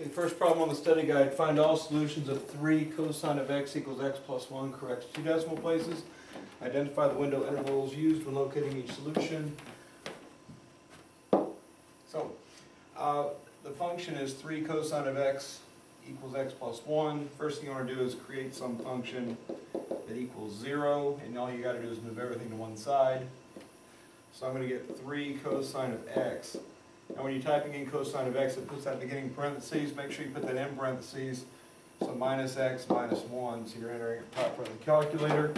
Okay, first problem on the study guide, find all solutions of 3 cosine of x equals x plus 1, correct 2 decimal places. Identify the window intervals used when locating each solution. So, the function is 3 cosine of x equals x plus 1. First thing you want to do is create some function that equals 0, and all you got to do is move everything to one side. So I'm going to get 3 cosine of x. Now when you're typing in cosine of x, it puts that beginning parentheses. Make sure you put that in parentheses. So minus x minus 1, so you're entering at the top part of the calculator.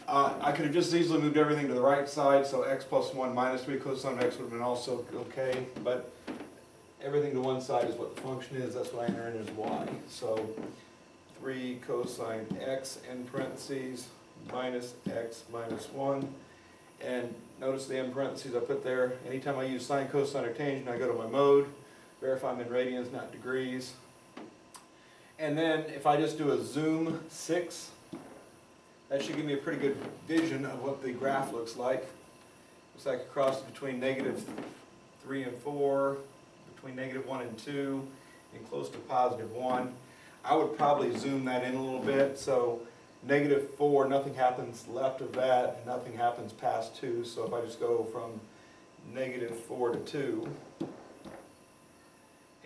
I could have just easily moved everything to the right side, so x plus 1 minus 3 cosine of x would have been also okay, but everything to one side is what the function is. That's what I enter in as y. So 3 cosine x in parentheses minus x minus 1. And notice the in parentheses I put there. Anytime I use sine, cosine, or tangent, I go to my mode, verify I'm in radians, not degrees. And then if I just do a zoom 6, that should give me a pretty good vision of what the graph looks like. Looks like it crosses between negative 3 and 4, between negative 1 and 2, and close to positive 1. I would probably zoom that in a little bit. So negative 4, nothing happens left of that, and nothing happens past 2. So if I just go from negative 4 to 2,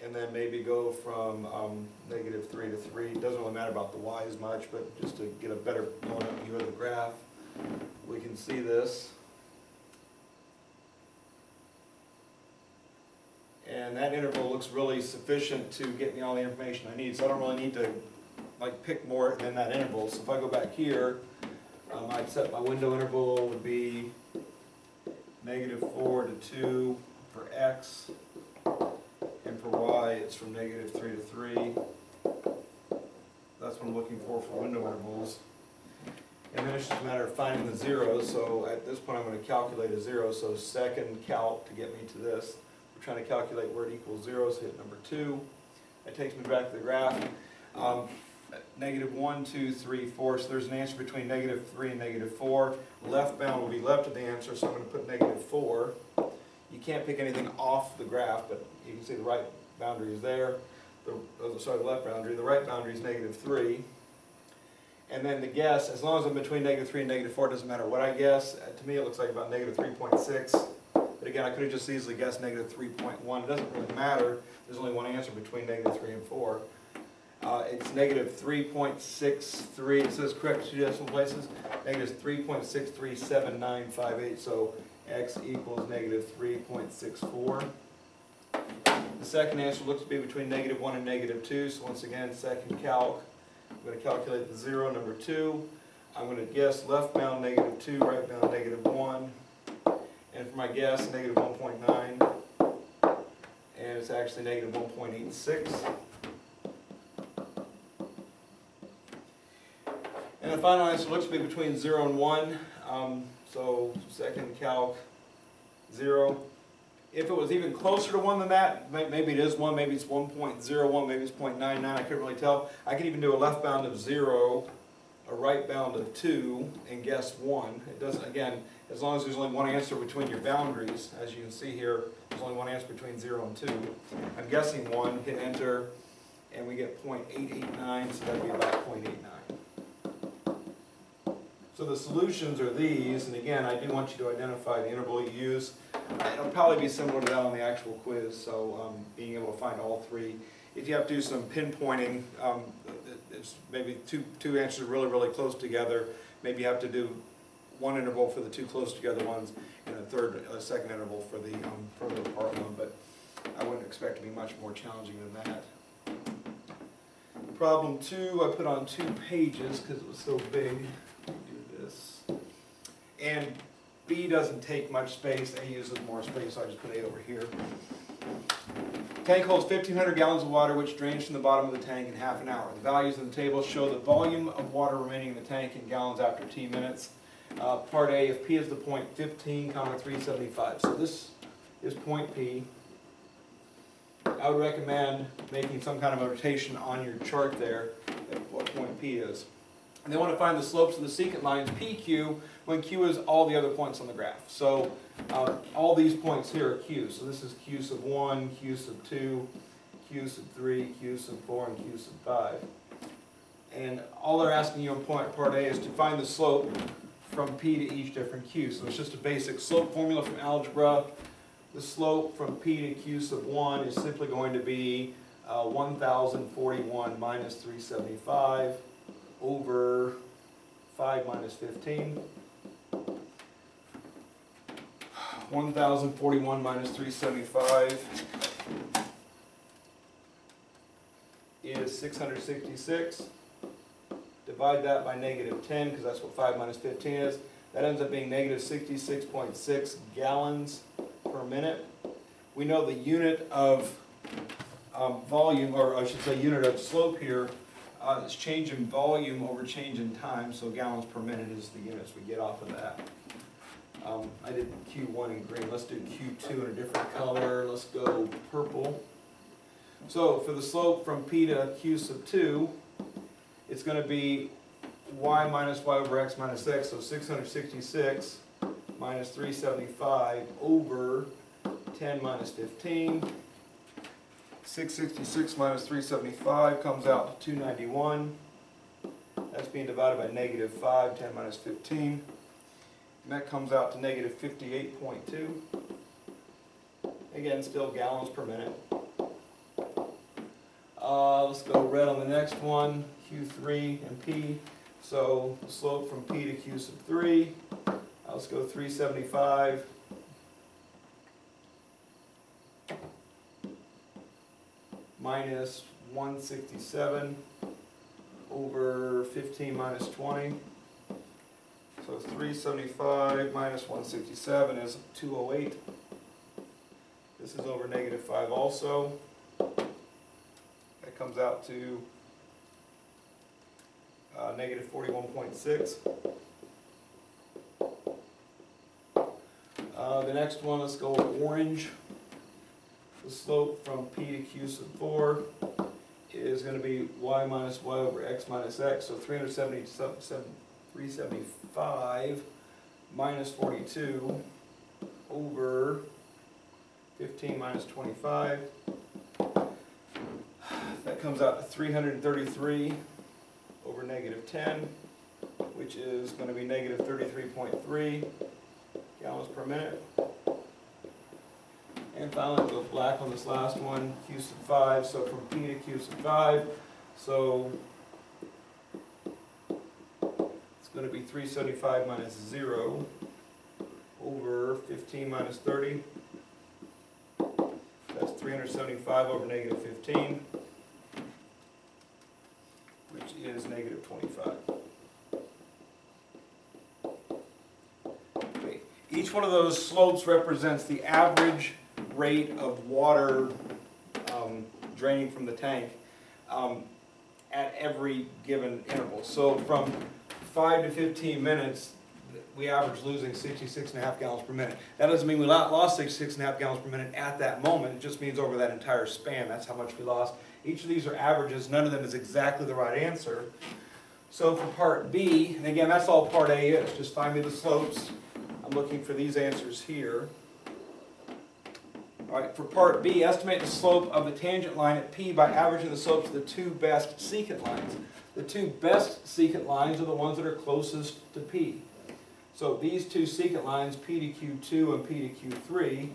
and then maybe go from negative 3 to 3, it doesn't really matter about the y as much, but just to get a better blown up view of the graph, we can see this. And that interval looks really sufficient to get me all the information I need, so I don't really need to pick more than that interval. So if I go back here, I'd set my window interval would be negative 4 to 2 for x, and for y it's from negative 3 to 3. That's what I'm looking for window intervals. And then it's just a matter of finding the zeros. So at this point I'm going to calculate a 0. So second calc to get me to this. We're trying to calculate where it equals 0, so hit number 2. That takes me back to the graph. Negative 1, 2, 3, 4. So there's an answer between negative 3 and negative 4. Left bound will be left of the answer, so I'm going to put negative 4. You can't pick anything off the graph, but you can see the right boundary is there. The left boundary. The right boundary is negative 3. And then the guess, as long as I'm between negative 3 and negative 4, it doesn't matter what I guess. To me it looks like about negative 3.6. But again, I could have just easily guessed negative 3.1. It doesn't really matter. There's only one answer between negative 3 and 4. It's negative 3.63. It says correct 2 decimal places. Negative 3.637958. So x equals negative 3.64. The second answer looks to be between negative 1 and negative 2. So once again, second calc. I'm going to calculate the 0, number 2. I'm going to guess left bound negative 2, right bound negative 1. And for my guess, negative 1.9. And it's actually negative 1.86. And the final answer looks to be between 0 and 1. So second calc, 0. If it was even closer to 1 than that, maybe it is 1, maybe it's 1.01, maybe it's 0.99, I couldn't really tell. I could even do a left bound of 0, a right bound of 2, and guess 1. It doesn't, again, as long as there's only one answer between your boundaries, as you can see here, there's only one answer between 0 and 2. I'm guessing 1, hit enter, and we get 0.889, so that would be about 0.89. So the solutions are these, and again, I do want you to identify the interval you use. It'll probably be similar to that on the actual quiz, so being able to find all 3. If you have to do some pinpointing, it's maybe two answers really, really close together. Maybe you have to do one interval for the 2 close together ones, and a second interval for the further apart one, but I wouldn't expect to be much more challenging than that. Problem 2, I put on 2 pages because it was so big. And B doesn't take much space, A uses more space, so I just put A over here. Tank holds 1,500 gallons of water which drains from the bottom of the tank in half an hour. The values in the table show the volume of water remaining in the tank in gallons after t minutes. Part A, if P is the point 15, 375. So this is point P. I would recommend making some kind of notation on your chart there at what point P is. And they want to find the slopes of the secant lines PQ when Q is all the other points on the graph. So all these points here are Q. So this is Q sub 1, Q sub 2, Q sub 3, Q sub 4, and Q sub 5. And all they're asking you in part A is to find the slope from P to each different Q. So it's just a basic slope formula from algebra. The slope from P to Q sub 1 is simply going to be 1041 minus 375 over 5 minus 15. 1041 minus 375 is 666. Divide that by negative 10, because that's what 5 minus 15 is. That ends up being negative 66.6 gallons per minute. We know the unit of volume, or I should say unit of slope here, is change in volume over change in time, so gallons per minute is the units we get off of that. I did Q1 in green. Let's do Q2 in a different color. Let's go purple. So for the slope from P to Q sub 2, it's going to be y minus y over x minus x, so 666 minus 375 over 10 minus 15. 666 minus 375 comes out to 291. That's being divided by negative 5, 10 minus 15. And that comes out to negative 58.2. Again, still gallons per minute. Let's go red on the next one, Q3 and P. So the slope from P to Q sub 3, let's go 375 minus 167 over 15 minus 20. So 375 minus 167 is 208. This is over negative 5 also. That comes out to negative 41.6. The next one, let's go orange. The slope from P to Q sub 4 is going to be y minus y over x minus x. So 375 minus 42 over 15 minus 25. That comes out to 333 over negative 10, which is going to be negative 33.3 gallons per minute. And finally, we'll go black on this last one, Q sub 5. So from P to Q sub 5, so it's going to be 375 minus 0 over 15 minus 30. That's 375 over negative 15, which is negative 25. Okay. Each one of those slopes represents the average rate of water draining from the tank at every given interval. So from 5 to 15 minutes, we average losing 66.5 gallons per minute. That doesn't mean we lost 66.5 gallons per minute at that moment. It just means over that entire span, that's how much we lost. Each of these are averages. None of them is exactly the right answer. So for part B, and again, that's all part A is. Just find me the slopes. I'm looking for these answers here. All right, for part B, estimate the slope of the tangent line at P by averaging the slopes of the two best secant lines. The two best secant lines are the ones that are closest to P. So these two secant lines, P to Q2 and P to Q3,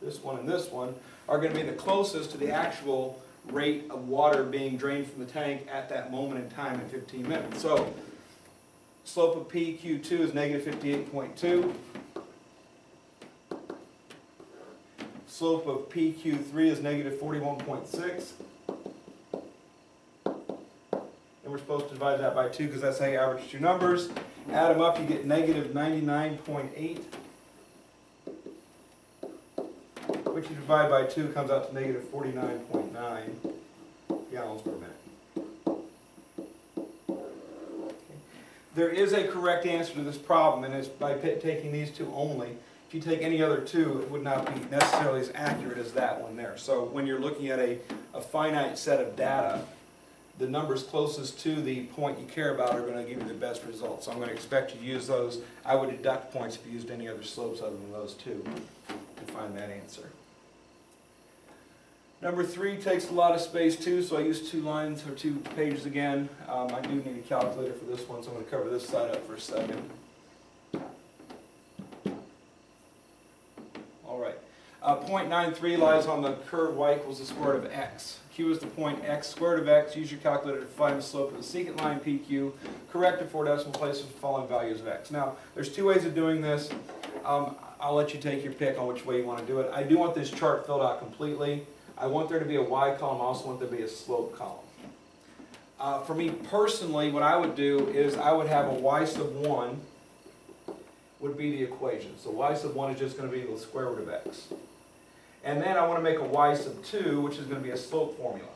this one and this one, are going to be the closest to the actual rate of water being drained from the tank at that moment in time in 15 minutes. So slope of PQ2 is negative 58.2. Slope of PQ3 is negative 41.6. And we're supposed to divide that by 2 because that's how you average two numbers. Add them up, you get negative 99.8. Which you divide by 2 comes out to negative 49.9 gallons per minute. Okay. There is a correct answer to this problem, and it's by taking these two only. If you take any other two, it would not be necessarily as accurate as that one there. So when you're looking at a finite set of data, the numbers closest to the point you care about are going to give you the best results. So I'm going to expect you to use those. I would deduct points if you used any other slopes other than those two to find that answer. Number 3 takes a lot of space too, so I use 2 lines or 2 pages again. I do need a calculator for this one, so I'm going to cover this side up for a second. Alright, point 93 lies on the curve y equals the square root of x. Q is the point x, square root of x. Use your calculator to find the slope of the secant line PQ. Correct at 4 decimal places with the following values of x. Now, there's 2 ways of doing this. I'll let you take your pick on which way you want to do it. I do want this chart filled out completely. I want there to be a y column. I also want there to be a slope column. For me personally, what I would do is I would have a y sub 1 would be the equation. So y sub 1 is just going to be the square root of x. And then I want to make a y sub 2, which is going to be a slope formula.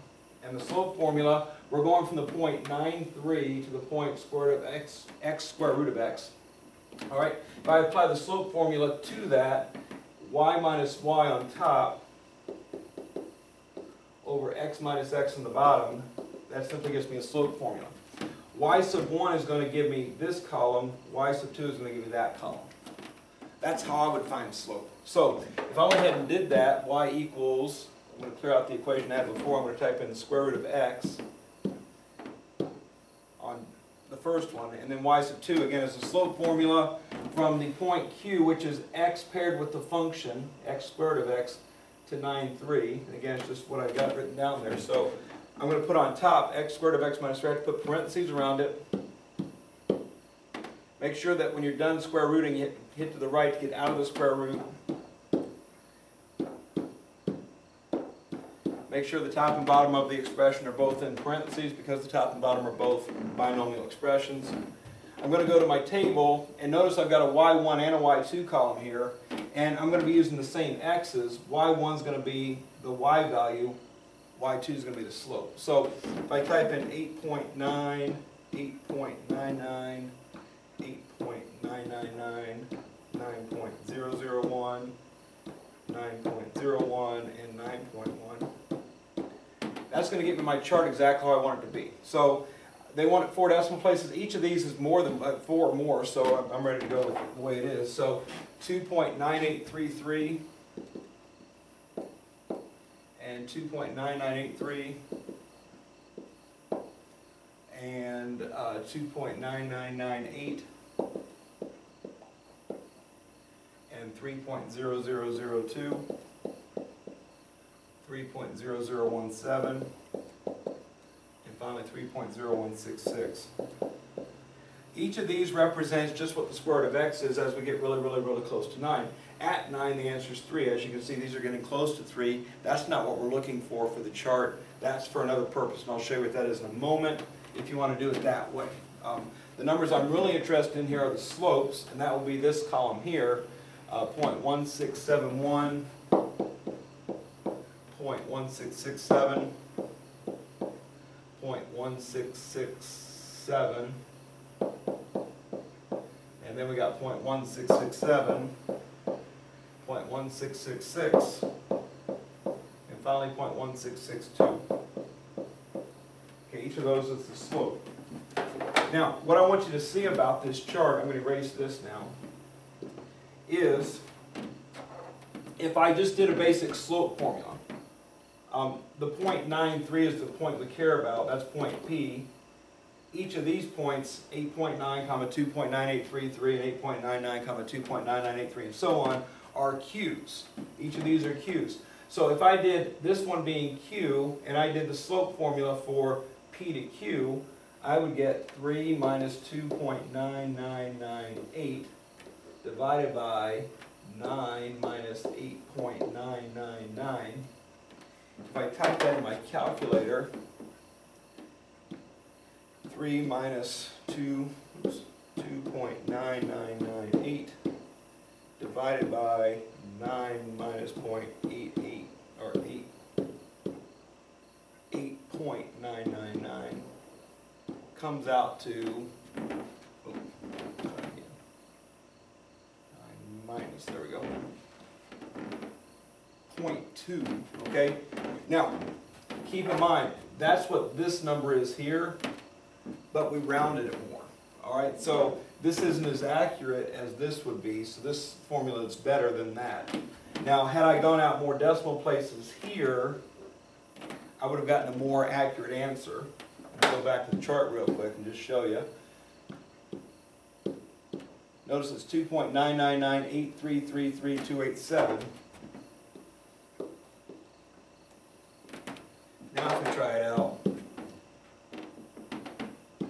And the slope formula, we're going from the point 93 to the point square root of x square root of x. All right, if I apply the slope formula to that, y minus y on top over x minus x on the bottom, that simply gives me a slope formula. Y sub 1 is going to give me this column, y sub 2 is going to give me that column. That's how I would find slope. So if I went ahead and did that, y equals, I'm going to clear out the equation I had before, I'm going to type in the square root of x on the first one, and then y sub 2 again is the slope formula from the point Q, which is x paired with the function x squared of x to 9,3. And again, it's just what I got written down there. So I'm going to put on top x squared of x minus 3. I have to put parentheses around it. Make sure that when you're done square rooting, you hit to the right to get out of the square root. Make sure the top and bottom of the expression are both in parentheses because the top and bottom are both binomial expressions. I'm going to go to my table, and notice I've got a y1 and a y2 column here, and I'm going to be using the same x's. y1 is going to be the y value, y2 is going to be the slope. So if I type in 8.9, 8.99, 8.999, 9.001, 9.01, and 9.1, that's going to give me my chart exactly how I want it to be. So they want it 4 decimal places. Each of these is more than 4 or more, so I'm ready to go with the way it is. So 2.9833 and 2.9983 and 2.9998 and 3.0002, 3.0017, and finally 3.0166. Each of these represents just what the square root of x is as we get really, really, really close to 9. At 9, the answer is 3. As you can see, these are getting close to 3. That's not what we're looking for the chart. That's for another purpose, and I'll show you what that is in a moment if you want to do it that way. The numbers I'm really interested in here are the slopes, and that will be this column here, 0.1671, 0.1667, 0.1667, and then we got 0.1667, 0.1666, and finally 0.1662. Okay, each of those is the slope. Now, what I want you to see about this chart, I'm going to erase this now, is if I just did a basic slope formula. The point 93 is the point we care about, that's point P. Each of these points, 8.9, 2.9833, and 8.99, 2.9983, and so on, are Q's. Each of these are Q's. So if I did this one being Q, and I did the slope formula for P to Q, I would get 3 minus 2.9998 divided by 9 minus 8.999. If I type that in my calculator, 3 minus 2.9998 divided by 9 minus 0.88, or 8.999 comes out to, minus, there we go, 0.2, okay? Now, keep in mind, that's what this number is here, but we rounded it more, all right? So this isn't as accurate as this would be, so this formula is better than that. Now, had I gone out more decimal places here, I would have gotten a more accurate answer. I'll go back to the chart real quick and just show you. Notice it's 2.99983333287. Now if we try it out,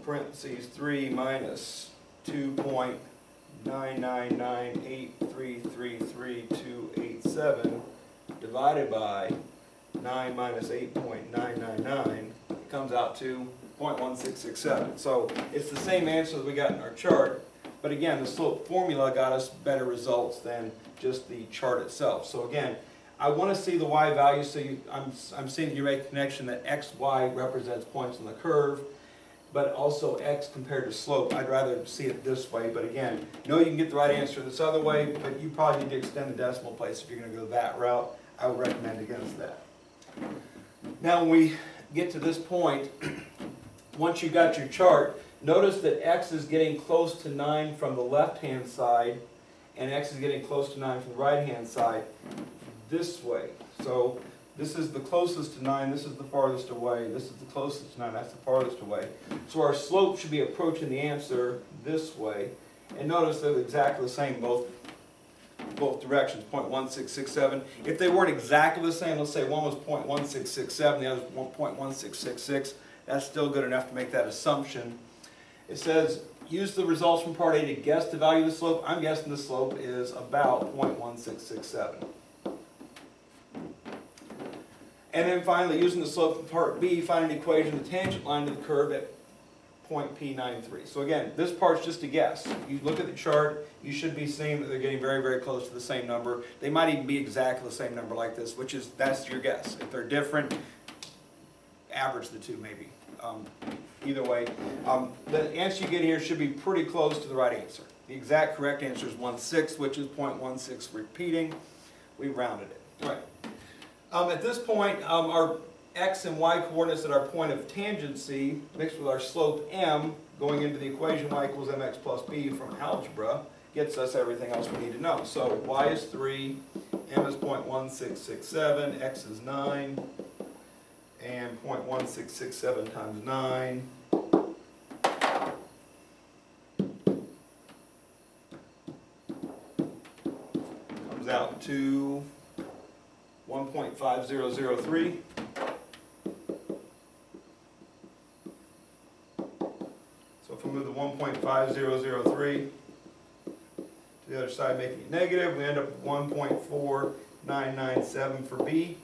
parentheses 3 minus 2.99983333287 divided by 9 minus 8.999, it comes out to 0.1667. So it's the same answer that we got in our chart, but again, the slope formula got us better results than just the chart itself. So again, I want to see the y value, so I'm seeing that you make a connection that x, y represents points on the curve, but also x compared to slope. I'd rather see it this way, but again, you know you can get the right answer this other way, but you probably need to extend the decimal place if you're going to go that route. I would recommend against that. Now when we get to this point, once you got your chart, notice that x is getting close to 9 from the left-hand side, and x is getting close to 9 from the right-hand side this way. So this is the closest to 9, this is the farthest away, this is the closest to 9, that's the farthest away. So our slope should be approaching the answer this way. And notice they're exactly the same both directions, 0.1667. If they weren't exactly the same, let's say one was 0.1667, the other was 0.1666, that's still good enough to make that assumption. It says, use the results from part A to guess the value of the slope. I'm guessing the slope is about 0.1667. And then finally, using the slope from part B, find an equation of the tangent line to the curve at point P93. So again, this part's just a guess. You look at the chart, you should be seeing that they're getting very, very close to the same number. They might even be exactly the same number like this, that's your guess. If they're different, average the two maybe. Either way, the answer you get here should be pretty close to the right answer. The exact correct answer is 1/6, which is 0.16 repeating. We rounded it. All right. At this point, our x and y coordinates at our point of tangency mixed with our slope m going into the equation y equals mx plus b from algebra gets us everything else we need to know. So y is 3, m is 0.1667, x is 9, and 0.1667 times 9 comes out to 1.5003. So if we move the 1.5003 to the other side, making it negative, we end up with 1.4997 for B.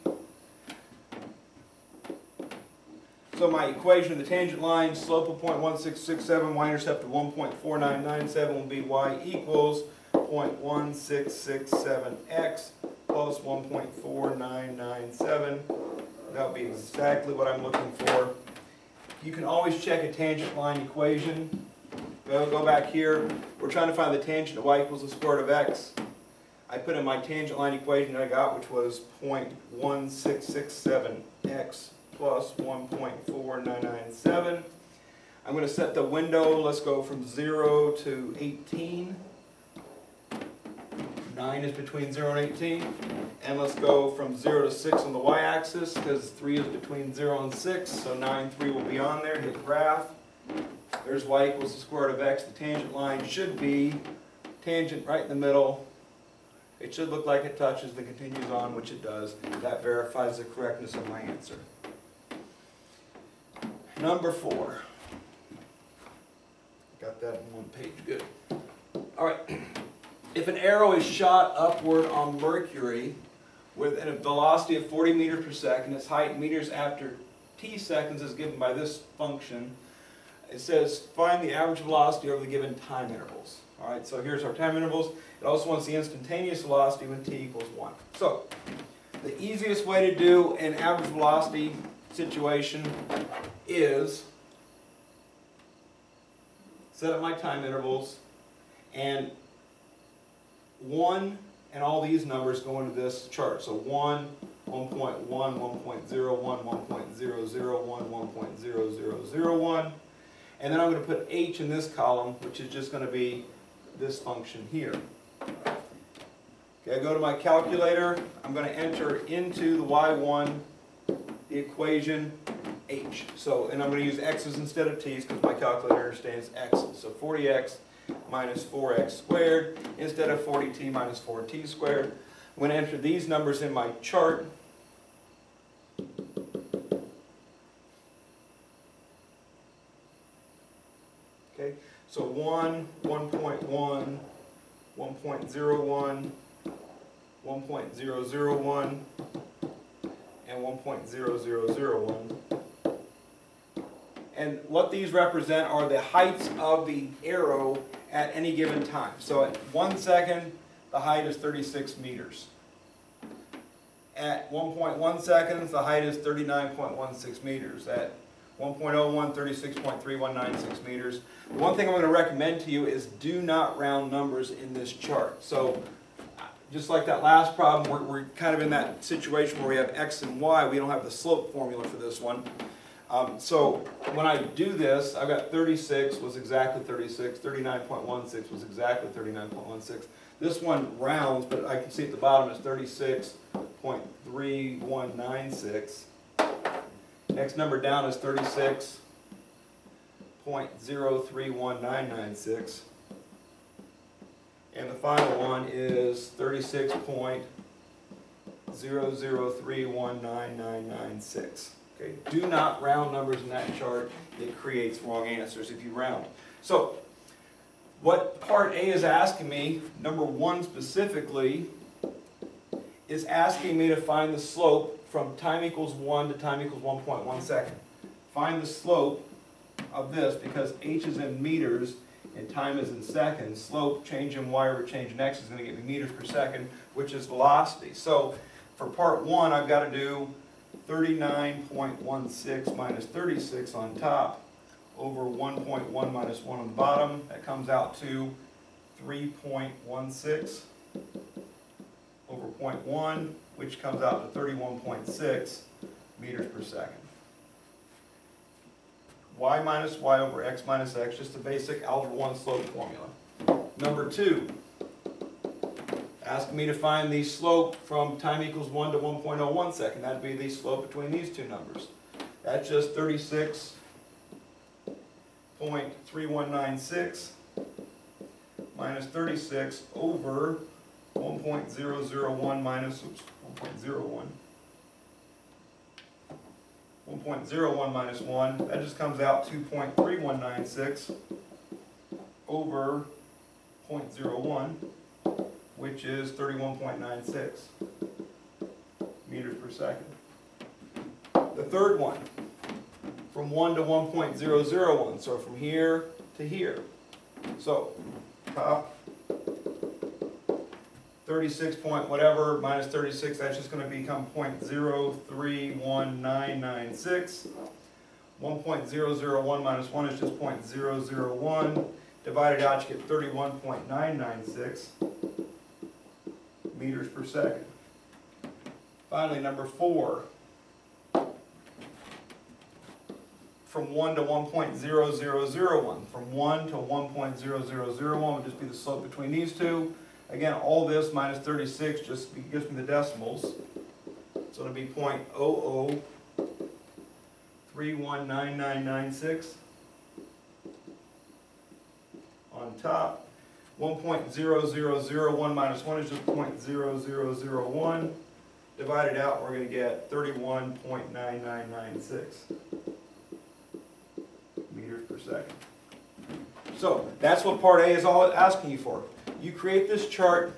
So my equation of the tangent line, slope of 0.1667, y-intercept of 1.4997 will be y equals 0.1667x plus 1.4997. That would be exactly what I'm looking for. You can always check a tangent line equation. Go back here. We're trying to find the tangent of y equals the square root of x. I put in my tangent line equation that I got, which was 0.1667x plus 1.4997. I'm going to set the window, let's go from 0 to 18. 9 is between 0 and 18. And let's go from 0 to 6 on the y-axis, because 3 is between 0 and 6, so 9, 3 will be on there. Hit graph. There's y equals the square root of x. The tangent line should be tangent right in the middle. It should look like it touches and continues on, which it does. That verifies the correctness of my answer. Number 4. Got that in one page, good. All right. If an arrow is shot upward on Mercury with a velocity of 40 meters per second, its height in meters after t seconds is given by this function. It says find the average velocity over the given time intervals. All right, so here's our time intervals. It also wants the instantaneous velocity when t equals 1. So the easiest way to do an average velocity situation is set up my time intervals, and 1 and all these numbers go into this chart. So 1, 1.1, 1.01, 1.001, 1.0001. And then I'm going to put h in this column, which is just going to be this function here. Okay, I go to my calculator. I'm going to enter into the y1 the equation h. So, and I'm going to use x's instead of t's because my calculator understands x's. So 40x minus 4x squared instead of 40t minus 4t squared. I'm going to enter these numbers in my chart. Okay, so 1, 1.1, 1.01, 1.001, and 1.0001. And what these represent are the heights of the arrow at any given time. So at 1 second, the height is 36 meters. At 1.1 seconds, the height is 39.16 meters. At 1.01, 36.3196 meters. The one thing I'm going to recommend to you is do not round numbers in this chart. So just like that last problem, we're kind of in that situation where we have x and y. We don't have the slope formula for this one. So when I do this, I've got 36 was exactly 36, 39.16 was exactly 39.16. This one rounds, but I can see at the bottom is 36.3196. Next number down is 36.031996. And the final one is 36.003199996. Okay, do not round numbers in that chart. It creates wrong answers if you round. So, what part A is asking me, number 1 specifically, is asking me to find the slope from time equals 1 to time equals 1.1 second. Find the slope of this because h is in meters and time is in seconds. Slope, change in y over change in x is going to give me meters per second, which is velocity. So for part 1, I've got to do 39.16 minus 36 on top over 1.1 minus 1 on the bottom. That comes out to 3.16 over 0.1, which comes out to 31.6 meters per second. Y minus y over x minus x, just a basic algebra 1 slope formula. Number 2, asking me to find the slope from time equals 1 to 1.01 second. That would be the slope between these two numbers. That's just 36.3196 minus 36 over 1.001 minus 1.01. 1.01 minus 1, that just comes out 2.3196 over 0.01, which is 31.96 meters per second. The third one, from 1 to 1.001, so from here to here. So, top 36 point whatever minus 36, that's just going to become 0.031996. 1.001 minus 1 is just 0.001. Divided out, you get 31.996 meters per second. Finally, number 4. From 1 to 1.0001. From 1 to 1.0001 would just be the slope between these two. Again, all this minus 36 just gives me the decimals. So it'll be 0.00319996 on top. 1.0001 minus 1 is just 0.0001. Divided out, we're going to get 31.9996 meters per second. So that's what part A is all asking you for. You create this chart.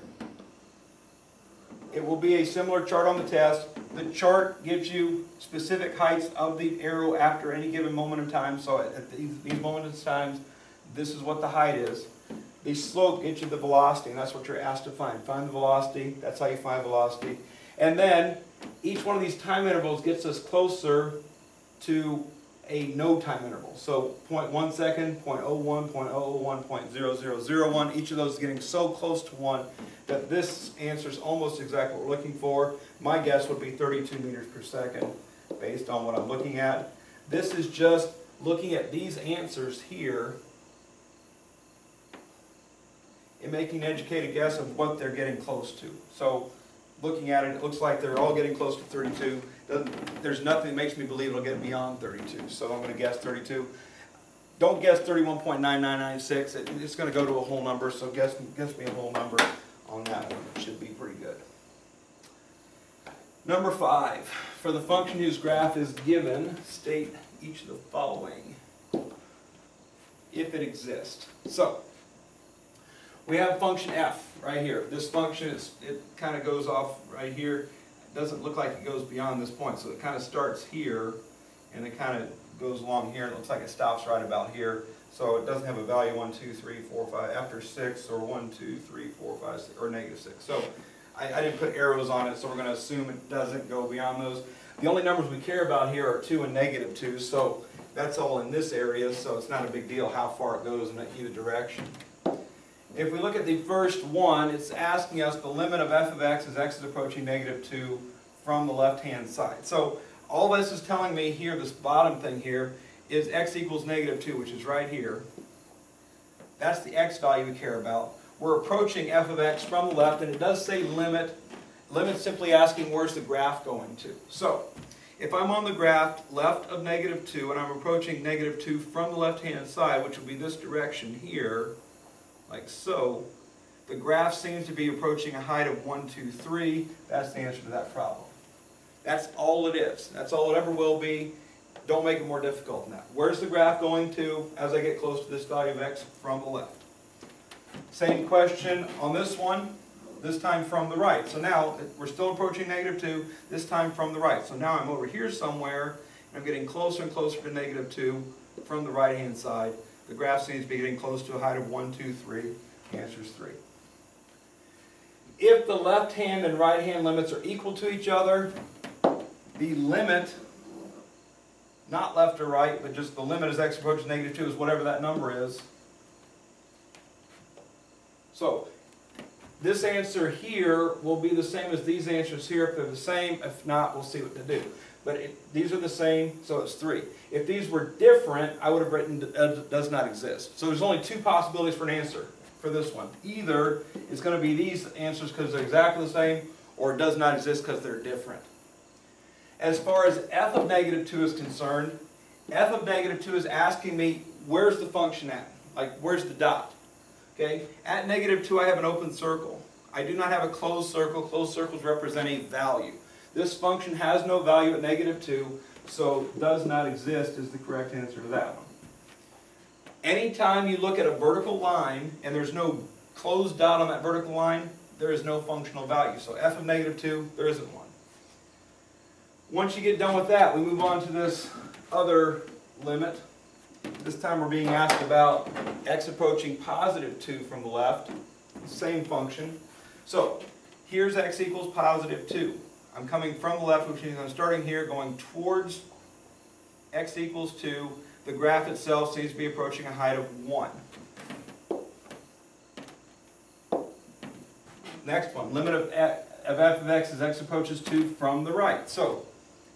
It will be a similar chart on the test. The chart gives you specific heights of the arrow after any given moment in time. So at these moments in time, this is what the height is. The slope gets you the velocity, and that's what you're asked to find. Find the velocity. That's how you find velocity. And then each one of these time intervals gets us closer to a no time interval. So 0.1 second, 0.01, 0.001, 0.0001. Each of those is getting so close to 1 that this answer is almost exactly what we're looking for. My guess would be 32 meters per second based on what I'm looking at. This is just looking at these answers here and making an educated guess of what they're getting close to. So looking at it, it looks like they're all getting close to 32. There's nothing that makes me believe it'll get beyond 32, so I'm going to guess 32. Don't guess 31.9996. It's going to go to a whole number, so guess me a whole number on that one. It should be pretty good. Number 5. For the function whose graph is given, state each of the following, if it exists. So, we have function f right here. This function, it kind of goes off right here. It doesn't look like it goes beyond this point, so it kind of starts here, and it kind of goes along here. It looks like it stops right about here. So it doesn't have a value 1, 2, 3, 4, 5 after 6, or 1, 2, 3, 4, 5, 6, or negative 6. So I didn't put arrows on it, so we're going to assume it doesn't go beyond those. The only numbers we care about here are 2 and negative 2, so that's all in this area, so it's not a big deal how far it goes in either direction. If we look at the first one, it's asking us the limit of f of x as x is approaching negative 2 from the left-hand side. So all this is telling me here, this bottom thing here, is x equals negative 2, which is right here. That's the x value we care about. We're approaching f of x from the left, and it does say limit. Limit's simply asking where's the graph going to. So, if I'm on the graph left of negative 2, and I'm approaching negative 2 from the left-hand side, which will be this direction here, like so, the graph seems to be approaching a height of 1, 2, 3. That's the answer to that problem. That's all it is. That's all it ever will be. Don't make it more difficult than that. Where's the graph going to as I get close to this value of x from the left? Same question on this one, this time from the right. So now we're still approaching negative 2, this time from the right. So now I'm over here somewhere, and I'm getting closer and closer to negative 2 from the right-hand side. The graph seems to be getting close to a height of 1, 2, 3. The answer is 3. If the left-hand and right-hand limits are equal to each other, the limit, not left or right, but just the limit as x approaches negative 2 is whatever that number is. So, this answer here will be the same as these answers here if they're the same. If not, we'll see what to do. But these are the same, so it's 3. If these were different, I would have written does not exist. So there's only 2 possibilities for an answer for this one. Either it's going to be these answers because they're exactly the same, or it does not exist because they're different. As far as f of negative 2 is concerned, f of negative 2 is asking me where's the function at? Like, where's the dot? Okay? At negative 2 I have an open circle. I do not have a closed circle. Closed circles represent a value. This function has no value at negative 2, so does not exist is the correct answer to that one. Anytime you look at a vertical line and there's no closed dot on that vertical line, there is no functional value. So f of negative 2, there isn't one. Once you get done with that, we move on to this other limit. This time we're being asked about x approaching positive 2 from the left. Same function. So, here's x equals positive 2. I'm coming from the left, which means I'm starting here, going towards x equals 2. The graph itself seems to be approaching a height of 1. Next one, limit of f of x as x approaches 2 from the right. So,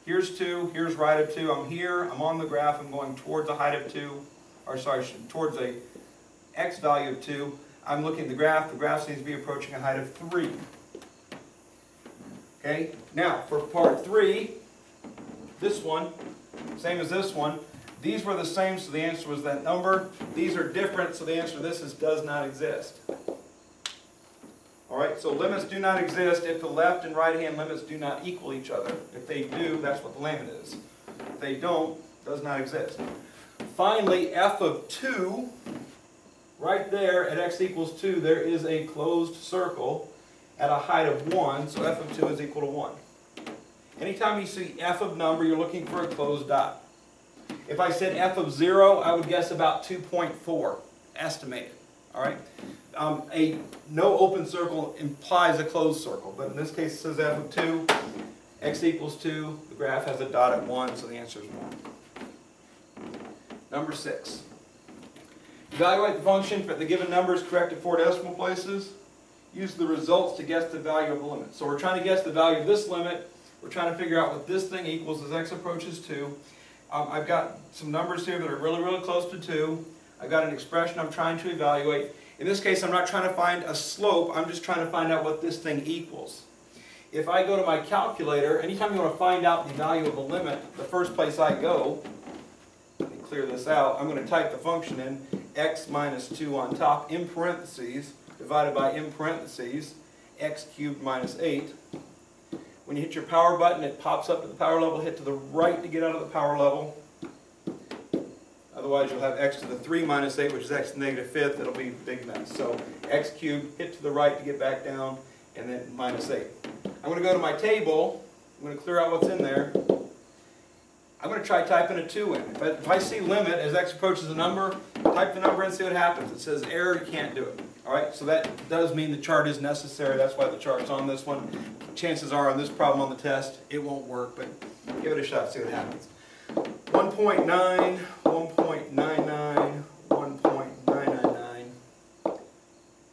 here's 2, here's right of 2. I'm here, I'm on the graph, I'm going towards a height of 2, or sorry, towards a x value of 2. I'm looking at the graph seems to be approaching a height of 3. Okay, now for part 3, this one, same as this one, these were the same, so the answer was that number. These are different, so the answer to this is does not exist. Alright, so limits do not exist if the left and right hand limits do not equal each other. If they do, that's what the limit is. If they don't, does not exist. Finally, f of 2, right there at x equals 2, there is a closed circle at a height of 1, so f of 2 is equal to 1. Anytime you see f of number, you're looking for a closed dot. If I said f of 0, I would guess about 2.4, estimated. Alright? A no open circle implies a closed circle, but in this case it says f of 2, x equals 2, the graph has a dot at 1, so the answer is 1. Number 6. Evaluate the function if the given number is correct at 4 decimal places. Use the results to guess the value of the limit. So we're trying to guess the value of this limit. We're trying to figure out what this thing equals as x approaches 2. I've got some numbers here that are really, really close to 2. I've got an expression I'm trying to evaluate. In this case, I'm not trying to find a slope. I'm just trying to find out what this thing equals. if I go to my calculator, anytime you want to find out the value of a limit, the first place I go, let me clear this out, I'm going to type the function in, x minus 2 on top, in parentheses, divided by in parentheses, x cubed minus 8. When you hit your power button, it pops up at the power level, hit to the right to get out of the power level. Otherwise, you'll have x to the 3 minus 8, which is x to the negative 5th. It'll be a big mess. So x cubed, hit to the right to get back down, and then minus 8. I'm going to go to my table. I'm going to clear out what's in there. I'm going to try typing a 2 in. If I see limit as x approaches a number, type the number and see what happens. It says error, you can't do it. Alright, so that does mean the chart is necessary. That's why the chart's on this one. Chances are on this problem on the test, it won't work, but give it a shot, see what happens. 1.9, 1.99, 1.999,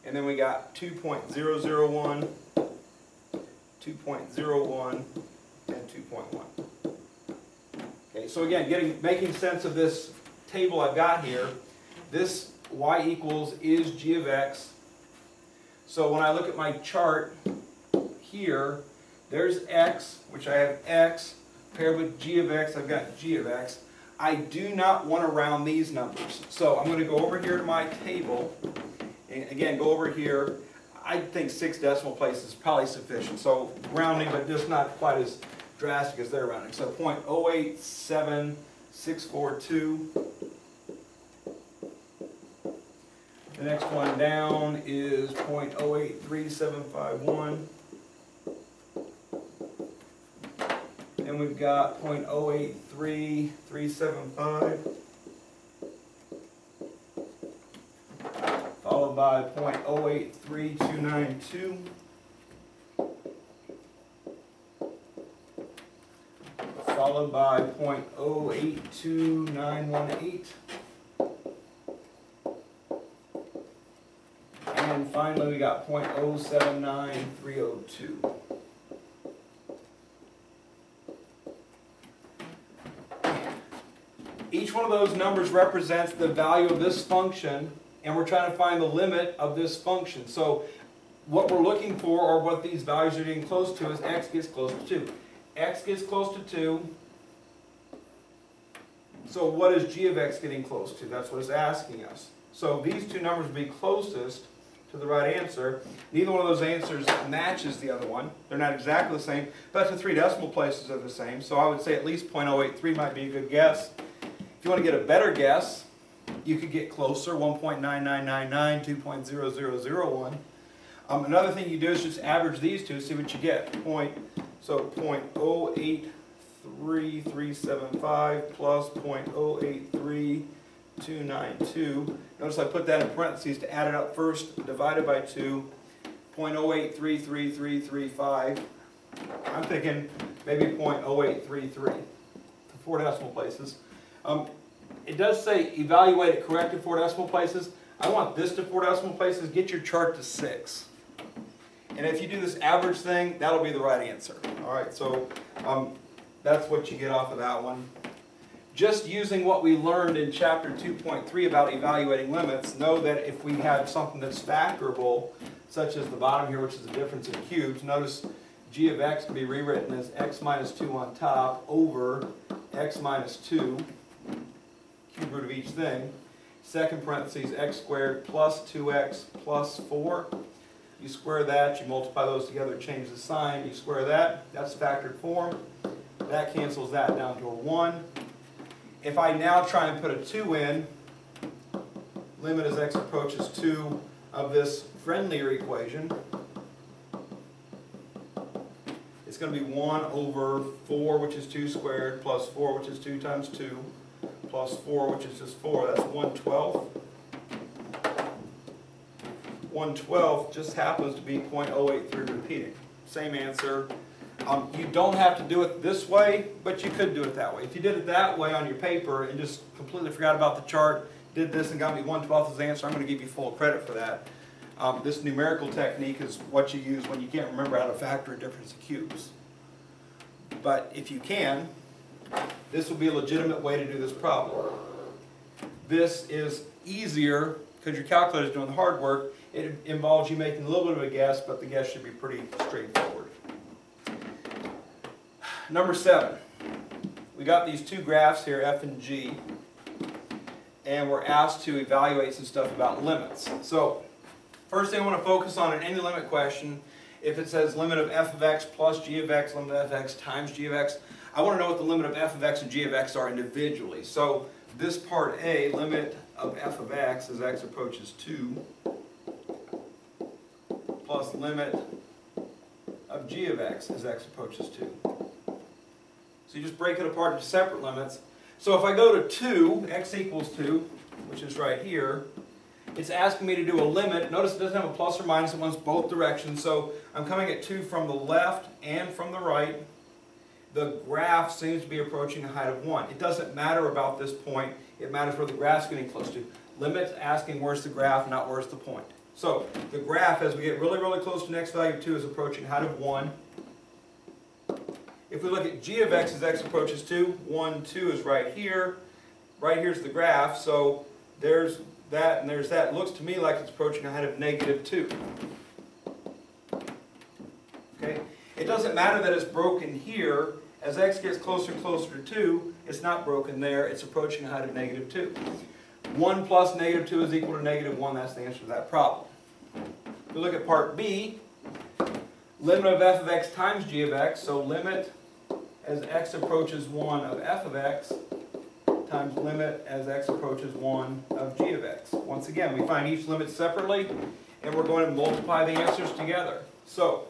and then we got 2.001, 2.01, and 2.1. Okay, so again, making sense of this table I've got here, this y equals is g of x. So when I look at my chart here, there's x, which I have x, paired with g of x, I've got g of x. I do not want to round these numbers. So I'm going to go over here to my table, and again, go over here. I think 6 decimal places is probably sufficient. So rounding, but just not quite as drastic as they're rounding. So 0.087642. The next one down is 0.083751. And we've got 0.083375. Followed by 0.083292. Followed by 0.082918. And finally we got 0.079302. Each one of those numbers represents the value of this function, and we're trying to find the limit of this function. So what we're looking for, or what these values are getting close to, is x gets close to 2. X gets close to 2. So what is g of x getting close to? That's what it's asking us. So these two numbers would be closest to the right answer. Neither one of those answers matches the other one. They're not exactly the same, but the 3 decimal places are the same. So I would say at least 0.083 might be a good guess. If you want to get a better guess, you could get closer, 1.9999, 2.0001. Another thing you do is just average these two, see what you get. So 0.083375 plus 0.083292. Notice I put that in parentheses to add it up first, divided by 2, 0.0833335. I'm thinking maybe 0.0833 to 4 decimal places. It does say evaluate it correct to 4 decimal places. I want this to 4 decimal places. Get your chart to 6. And if you do this average thing, that'll be the right answer. Alright, so that's what you get off of that one. Just using what we learned in chapter 2.3 about evaluating limits, know that if we have something that's factorable, such as the bottom here, which is the difference in cubes, notice g of x can be rewritten as x minus 2 on top over x minus 2, cube root of each thing. Second parentheses, x squared plus 2x plus 4. You square that, you multiply those together, change the sign, you square that, that's factored form. That cancels that down to a 1. If I now try and put a 2 in, limit as x approaches 2 of this friendlier equation, it's going to be 1 over 4, which is 2 squared, plus 4, which is 2 times 2, plus 4, which is just 4. That's 1/12. 1/12 just happens to be 0.083 repeating. Same answer. You don't have to do it this way, but you could do it that way. If you did it that way on your paper and just completely forgot about the chart, did this and got me 1/12 as the answer, I'm going to give you full credit for that. This numerical technique is what you use when you can't remember how to factor a difference of cubes. But if you can, this will be a legitimate way to do this problem. This is easier because your calculator is doing the hard work. It involves you making a little bit of a guess, but the guess should be pretty straightforward. Number 7. We got these two graphs here, f and g, and we're asked to evaluate some stuff about limits. So, first thing I want to focus on in any limit question, if it says limit of f of x plus g of x, limit of f of x times g of x, I want to know what the limit of f of x and g of x are individually. So, this part A, limit of f of x as x approaches 2, plus limit of g of x as x approaches 2. So you just break it apart into separate limits. So if I go to 2, x equals 2, which is right here, it's asking me to do a limit. Notice it doesn't have a plus or minus, it wants both directions. So I'm coming at 2 from the left and from the right. The graph seems to be approaching a height of 1. It doesn't matter about this point, it matters where the graph's getting close to. Limit's asking where's the graph, not where's the point. So the graph, as we get really, really close to next value of 2, is approaching a height of 1. If we look at g of x as x approaches 2, 1, 2 is right here. Right here's the graph, so there's that and there's that. It looks to me like it's approaching a height of negative 2. Okay? It doesn't matter that it's broken here. As x gets closer and closer to 2, it's not broken there. It's approaching a height of negative 2. 1 plus negative 2 is equal to negative 1. That's the answer to that problem. If we look at part B, limit of f of x times g of x, so limit as x approaches 1 of f of x times limit as x approaches 1 of g of x. Once again, we find each limit separately, and we're going to multiply the answers together. So,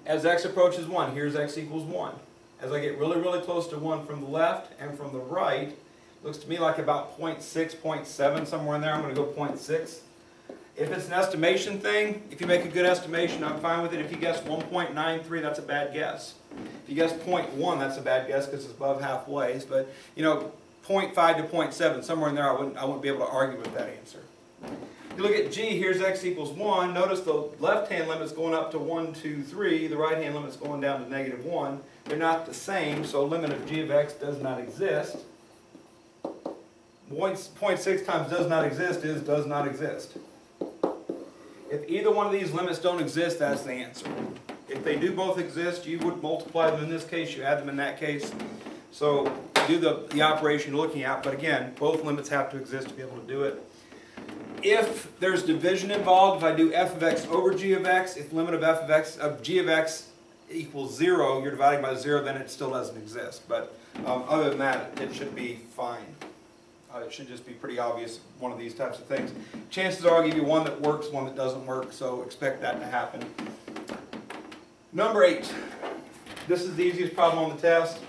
as x approaches 1, here's x equals 1. As I get really, really close to 1 from the left and from the right, looks to me like about 0.6, 0.7, somewhere in there. I'm going to go 0.6. If it's an estimation thing, if you make a good estimation, I'm fine with it. If you guess 1.93, that's a bad guess. If you guess 0.1, that's a bad guess because it's above halfway. But, you know, 0.5 to 0.7, somewhere in there, I wouldn't be able to argue with that answer. If you look at g, here's x equals 1. Notice the left-hand limit's going up to 1, 2, 3. The right-hand limit's going down to negative 1. They're not the same, so limit of g of x does not exist. 0.6 times does not exist is does not exist. If either one of these limits don't exist, that's the answer. If they do both exist, you would multiply them in this case, you add them in that case. So do the operation you're looking at, but again, both limits have to exist to be able to do it. If there's division involved, if I do f of x over g of x, if limit of f of x of g of x equals 0, you're dividing by 0, then it still doesn't exist. But other than that, it should be fine. It should just be pretty obvious, one of these types of things. Chances are I'll give you one that works, one that doesn't work, so expect that to happen. Number 8. This is the easiest problem on the test.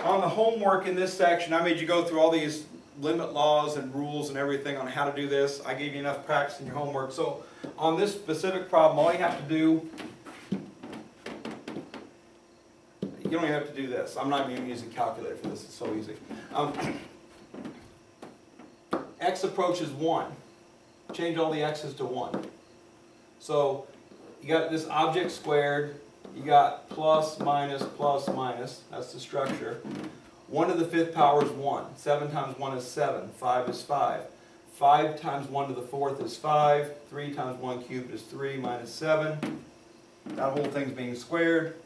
On the homework in this section, I made you go through all these limit laws and rules and everything on how to do this. I gave you enough practice in your homework. So on this specific problem, all you have to do, you don't even have to do this. I'm not even using a calculator for this. It's so easy. X approaches 1. Change all the x's to 1. So you got this object squared. You got plus, minus, that's the structure. 1 to the 5th power is 1. 7 times 1 is 7. 5 is 5. 5 times 1 to the 4th is 5. 3 times 1 cubed is 3 minus 7. That whole thing's being squared.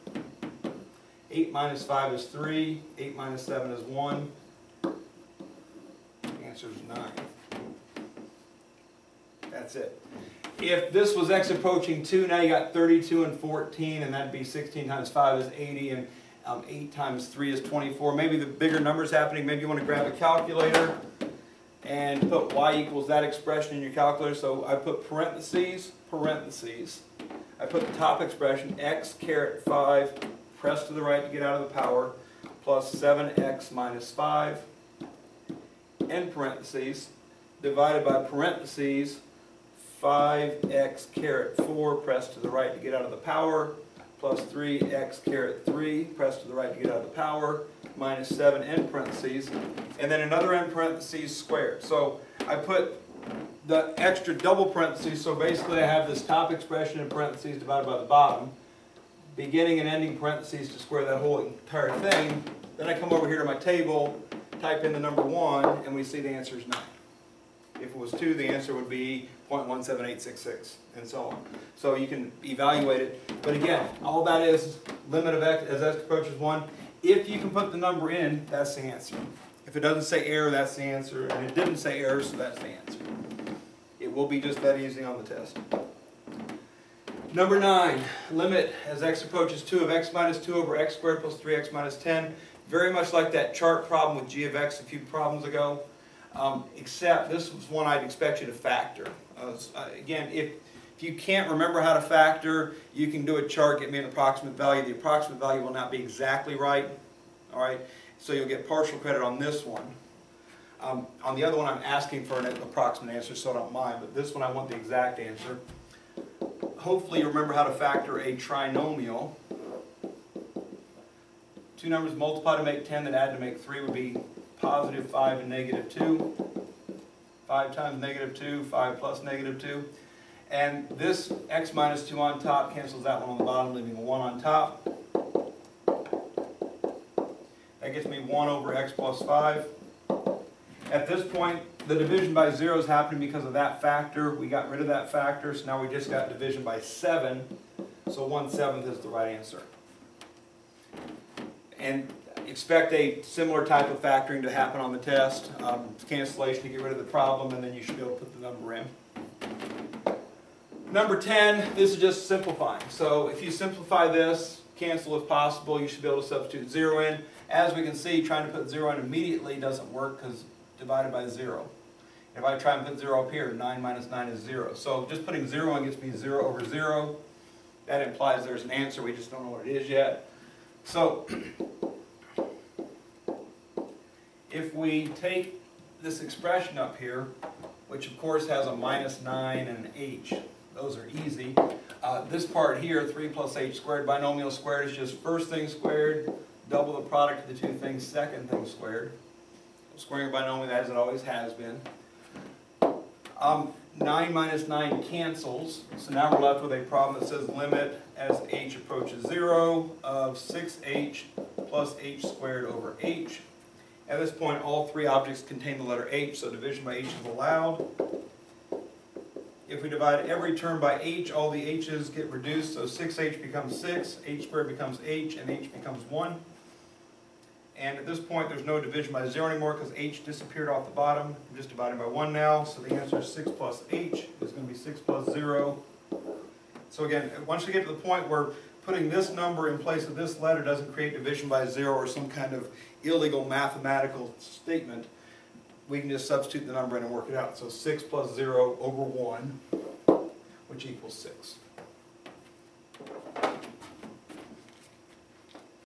8 minus 5 is 3. 8 minus 7 is 1. The answer is 9. That's it. If this was x approaching 2, now you got 32 and 14, and that'd be 16 times 5 is 80, and 8 times 3 is 24. Maybe the bigger numbers happening, maybe you want to grab a calculator and put y equals that expression in your calculator. So I put parentheses. I put the top expression, x caret 5, press to the right to get out of the power, plus 7x minus 5, end parentheses, divided by parentheses, 5x caret 4, press to the right to get out of the power, plus 3x caret 3, press to the right to get out of the power, minus 7 end parentheses, and then another end parentheses squared. So I put the extra double parentheses, so basically I have this top expression in parentheses divided by the bottom, beginning and ending parentheses to square that whole entire thing. Then I come over here to my table, type in the number 1, and we see the answer is 9. If it was 2, the answer would be 0.17866, and so on. So you can evaluate it. But again, all that is limit of x as x approaches 1. If you can put the number in, that's the answer. If it doesn't say error, that's the answer. And it didn't say error, so that's the answer. It will be just that easy on the test. Number 9, limit as x approaches 2 of x minus 2 over x squared plus 3x minus 10. Very much like that chart problem with g of x a few problems ago, except this was one I'd expect you to factor. Again, if you can't remember how to factor, you can do a chart, get me an approximate value. The approximate value will not be exactly right, all right? So you'll get partial credit on this one. On the other one, I'm asking for an approximate answer, so I don't mind, but this one I want the exact answer. Hopefully you remember how to factor a trinomial. Two numbers multiply to make 10, then add to make 3 would be positive 5 and negative 2. 5 times negative 2, 5 plus negative 2. And this x minus 2 on top cancels that one on the bottom, leaving a 1 on top. That gets me 1 over x plus 5. At this point, the division by 0 is happening because of that factor. We got rid of that factor, so now we just got division by 7. So 1/7 is the right answer. And expect a similar type of factoring to happen on the test. Cancellation to get rid of the problem, and then you should be able to put the number in. Number 10, this is just simplifying. So if you simplify this, cancel if possible, you should be able to substitute 0 in. As we can see, trying to put 0 in immediately doesn't work because divided by 0. If I try and put 0 up here, 9 minus 9 is 0. So just putting 0 in gets me 0 over 0. That implies there's an answer, we just don't know what it is yet. So if we take this expression up here, which of course has a minus 9 and an h, those are easy. This part here, 3 plus h squared, binomial squared, is just first thing squared, double the product of the two things, second thing squared. Squaring a binomial as it always has been. 9 minus 9 cancels, so now we're left with a problem that says limit as h approaches 0 of 6h plus h squared over h. At this point, all three objects contain the letter h, so division by h is allowed. If we divide every term by h, all the h's get reduced, so 6h becomes 6, h squared becomes h, and h becomes 1. And at this point, there's no division by 0 anymore because h disappeared off the bottom. I'm just dividing by 1 now, so the answer is 6 plus h is going to be 6 plus 0. So again, once we get to the point where putting this number in place of this letter doesn't create division by 0 or some kind of illegal mathematical statement, we can just substitute the number in and work it out. So 6 plus 0 over 1, which equals 6.